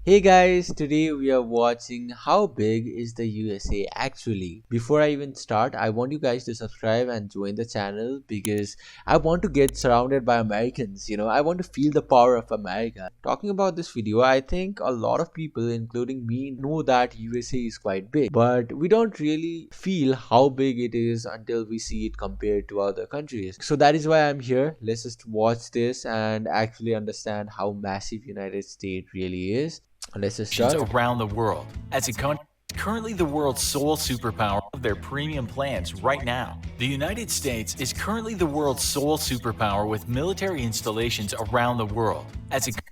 Hey guys, today we are watching how big is the USA actually. Before I even start, I want you guys to subscribe and join the channel because I want to get surrounded by Americans. I want to feel the power of America. Talking about this video, I think a lot of people, including me, know that USA is quite big, but we don't really feel how big it is until we see it compared to other countries. So that is why I'm here. Let's just watch this and actually understand how massive United States really is. Let's just start. Around the world. As a country, currently the world's sole superpower of their premium plans right now. The United States is currently the world's sole superpower with military installations around the world.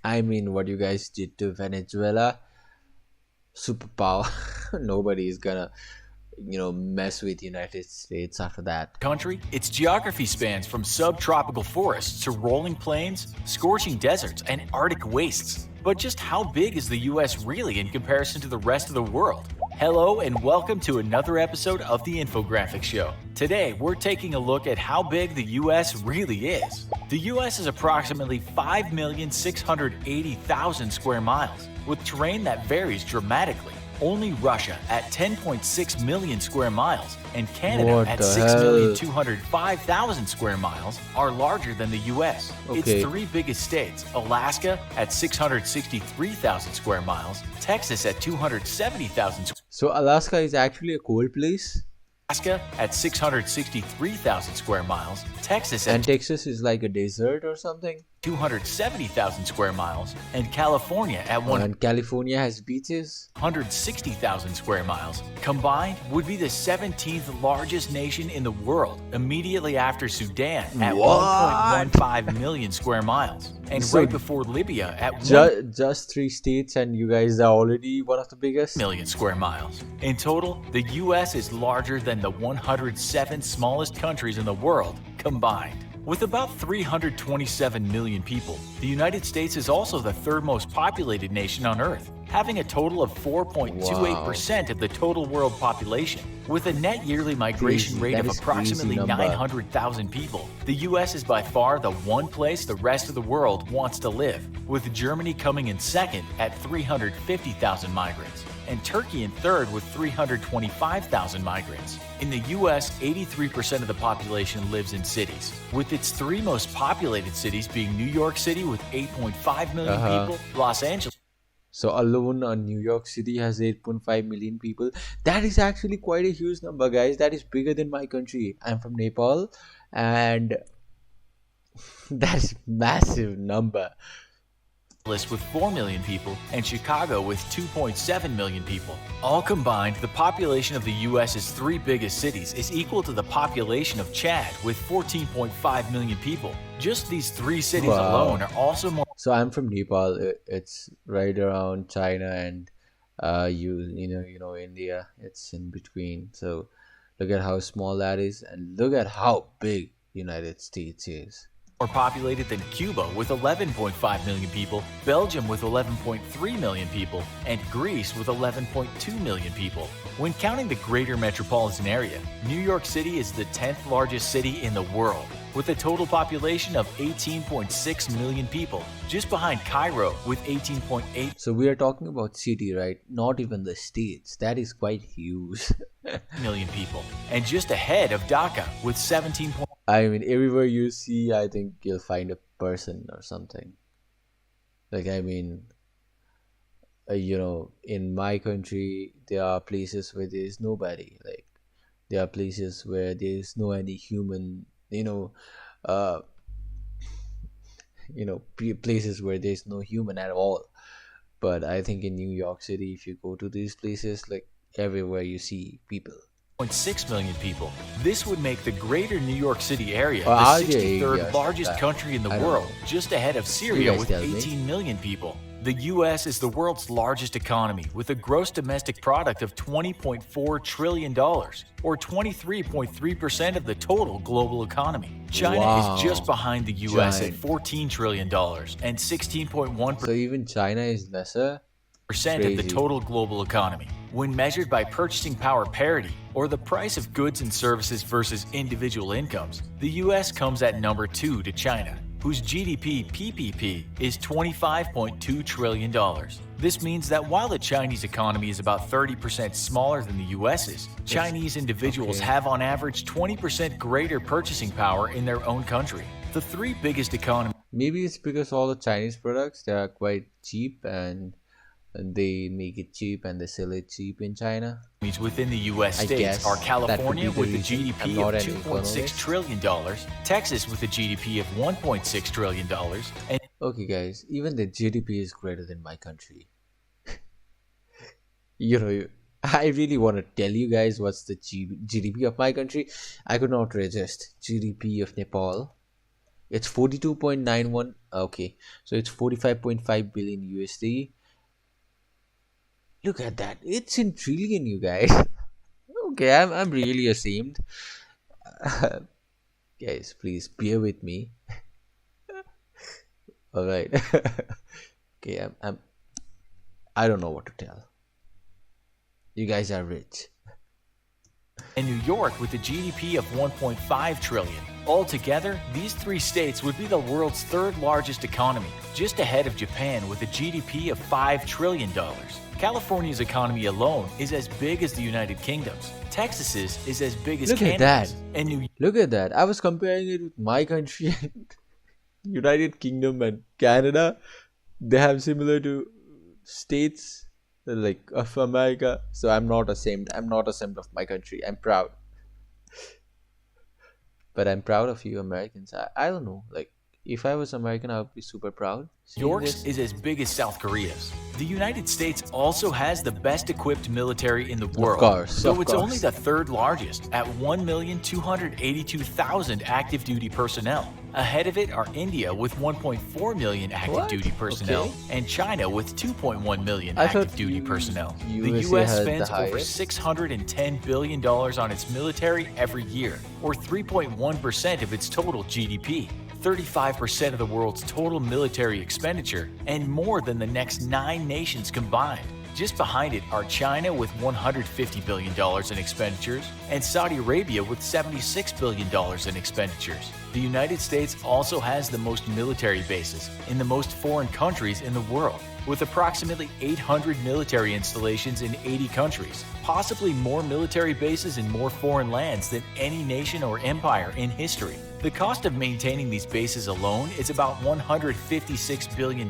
I mean, what you guys did to Venezuela, superpower. Nobody is gonna, mess with United States after that. Country, its geography spans from subtropical forests to rolling plains, scorching deserts, and Arctic wastes. But just how big is the US really in comparison to the rest of the world? Hello and welcome to another episode of the Infographics Show. Today, we're taking a look at how big the US really is. The US is approximately 5,680,000 square miles, with terrain that varies dramatically. Only Russia at 10.6 million square miles and Canada at 6,205,000 square miles are larger than the US. Its three biggest states, Alaska at 663,000 square miles, Texas at 270,000 square miles. So Alaska is actually a cold place? Alaska at 663,000 square miles, Texas and Texas is like a desert or something? 270,000 square miles, and California at and California has beaches? 160,000 square miles. Combined would be the 17th largest nation in the world, immediately after Sudan at 1.15 million square miles, and right before Libya at just three states and you guys are already one of the biggest? Million square miles. In total, the US is larger than the 107 smallest countries in the world combined. With about 327 million people, the United States is also the third most populated nation on Earth, having a total of 4.28% of the total world population. With a net yearly migration rate of approximately 900,000 people, the US is by far the one place the rest of the world wants to live, with Germany coming in second at 350,000 migrants, and Turkey in third with 325,000 migrants. In the US, 83% of the population lives in cities, with its three most populated cities being New York City with 8.5 million people, Los Angeles. So alone New York City has 8.5 million people. That is actually quite a huge number, guys. That is bigger than my country. I'm from Nepal and that's massive number. With 4 million people and Chicago with 2.7 million people. All combined, the population of the US's three biggest cities is equal to the population of Chad with 14.5 million people. Just these three cities alone are also more. So I'm from Nepal. It's right around China and India. It's in between. So look at how small that is and look at how big United States is. More populated than Cuba with 11.5 million people, Belgium with 11.3 million people, and Greece with 11.2 million people. When counting the greater metropolitan area, New York City is the 10th largest city in the world, with a total population of 18.6 million people, just behind Cairo with 18.8. So we are talking about city, right? Not even the states. That is quite huge. million people, and just ahead of Dhaka with 17. I mean, everywhere you see, I think you'll find a person or something. Like, I mean, in my country, there are places where there is nobody. Like, there are places where there is no any human, places where there is no human at all. But I think in New York City, if you go to these places, like, everywhere you see people. 0.6 million people. This would make the greater New York City area the 63rd largest country in the world, just ahead of Syria with 18 million people. The US is the world's largest economy with a gross domestic product of $20.4 trillion, or 23.3% of the total global economy. China is just behind the US at $14 trillion and 16.1%. So even China is lesser? Of the total global economy. When measured by purchasing power parity, or the price of goods and services versus individual incomes, the US comes at number 2 to China. whose GDP PPP is $25.2 trillion. This means that while the Chinese economy is about 30% smaller than the US's, Chinese individuals Okay. have on average 20% greater purchasing power in their own country. The three biggest economies Maybe it's because all the Chinese products they are quite cheap and they make it cheap and they sell it cheap in China. within the US I states are guess that could be California the with a reason. I'm GDP not of an $2.6 economist. trillion, Texas with a GDP of $1.6 trillion, and Okay, guys, even the GDP is greater than my country. You know, I really want to tell you guys what's the GDP of my country. I could not resist. GDP of Nepal. It's 42.91. Okay, so it's 45.5 billion USD. Look at that. It's in trillion, you guys. Okay, I'm really ashamed. Guys, please bear with me. All right. Okay, I don't know what to tell. You guys are rich. New York with a GDP of 1.5 trillion. Altogether, these three states would be the world's third largest economy, just ahead of Japan with a GDP of $5 trillion. California's economy alone is as big as the United Kingdom's. Texas's is as big as Look at Canada's. that. And New Look at that. I was comparing it with my country and United Kingdom and Canada. They have similar to states like of America. So I'm not ashamed. I'm not ashamed of my country. I'm proud. But I'm proud of you Americans. I don't know. Like if I was American, I would be super proud. Seeing York's this. is as big as South Korea's. The United States also has the best equipped military in the world, course, though of it's only course. the third largest at 1,282,000 active duty personnel. Ahead of it are India with 1.4 million active What? duty personnel Okay. and China with 2.1 million I active thought duty personnel. The USA US had the spends over highest. $610 billion on its military every year, or 3.1% of its total GDP. 35% of the world's total military expenditure, and more than the next 9 nations combined. Just behind it are China with $150 billion in expenditures and Saudi Arabia with $76 billion in expenditures. The United States also has the most military bases in the most foreign countries in the world, with approximately 800 military installations in 80 countries, possibly more military bases in more foreign lands than any nation or empire in history. The cost of maintaining these bases alone is about $156 billion,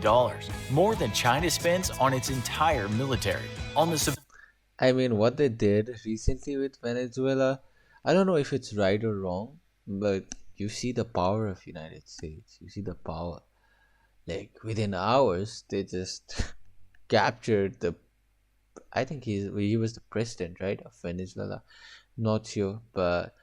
more than China spends on its entire military. On the I mean, what they did recently with Venezuela, I don't know if it's right or wrong, but you see the power of United States. You see the power. Like within hours, they just captured the. I think he was the president, right, of Venezuela. Not sure, but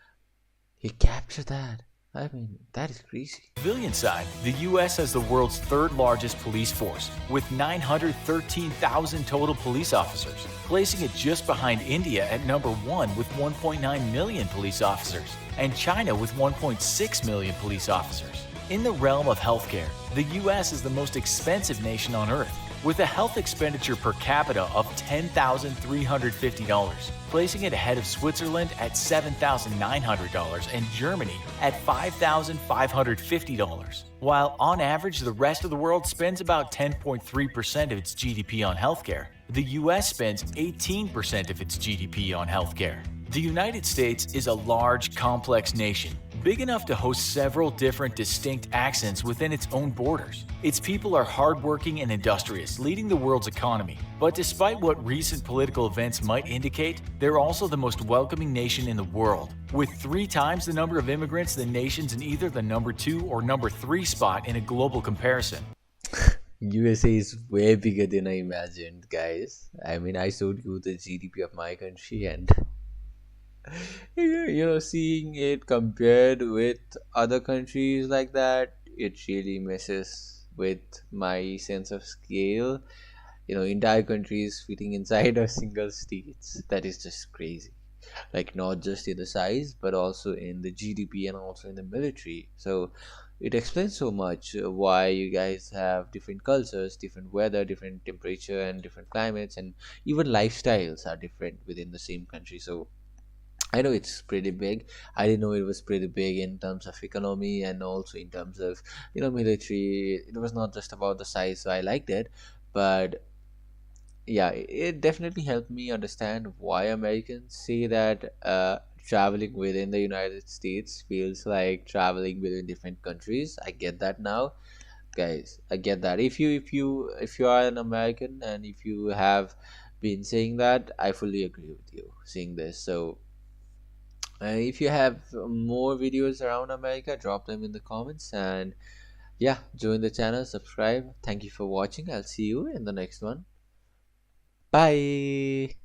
he captured that. I mean, that is crazy. civilian side, the U.S. has the world's third largest police force, with 913,000 total police officers, placing it just behind India at number 1 with 1.9 million police officers, and China with 1.6 million police officers. In the realm of healthcare, the U.S. is the most expensive nation on earth, with a health expenditure per capita of $10,350, placing it ahead of Switzerland at $7,900 and Germany at $5,550. While on average the rest of the world spends about 10.3% of its GDP on healthcare, the US spends 18% of its GDP on healthcare. The United States is a large, complex nation, big enough to host several different distinct accents within its own borders. Its people are hardworking and industrious, leading the world's economy. But despite what recent political events might indicate, they're also the most welcoming nation in the world, with 3 times the number of immigrants than nations in either the number 2 or number 3 spot in a global comparison. USA is way bigger than I imagined, guys. I mean, I showed you the GDP of my country, and seeing it compared with other countries like that, it really messes with my sense of scale. Entire countries fitting inside a single states. That is just crazy. Like not just in the size, but also in the GDP and also in the military. So it explains so much why you guys have different cultures, different weather, different temperature, and different climates, and even lifestyles are different within the same country. So I know it's pretty big. I didn't know it was pretty big in terms of economy and also in terms of military. It was not just about the size, so I liked it. But yeah, it definitely helped me understand why Americans say that traveling within the United States feels like traveling between different countries. I get that now, guys. I get that. If you are an American and if you have been saying that, I fully agree with you seeing this. So if you have more videos around America, drop them in the comments, and yeah, join the channel, subscribe. Thank you for watching. I'll see you in the next one. Bye.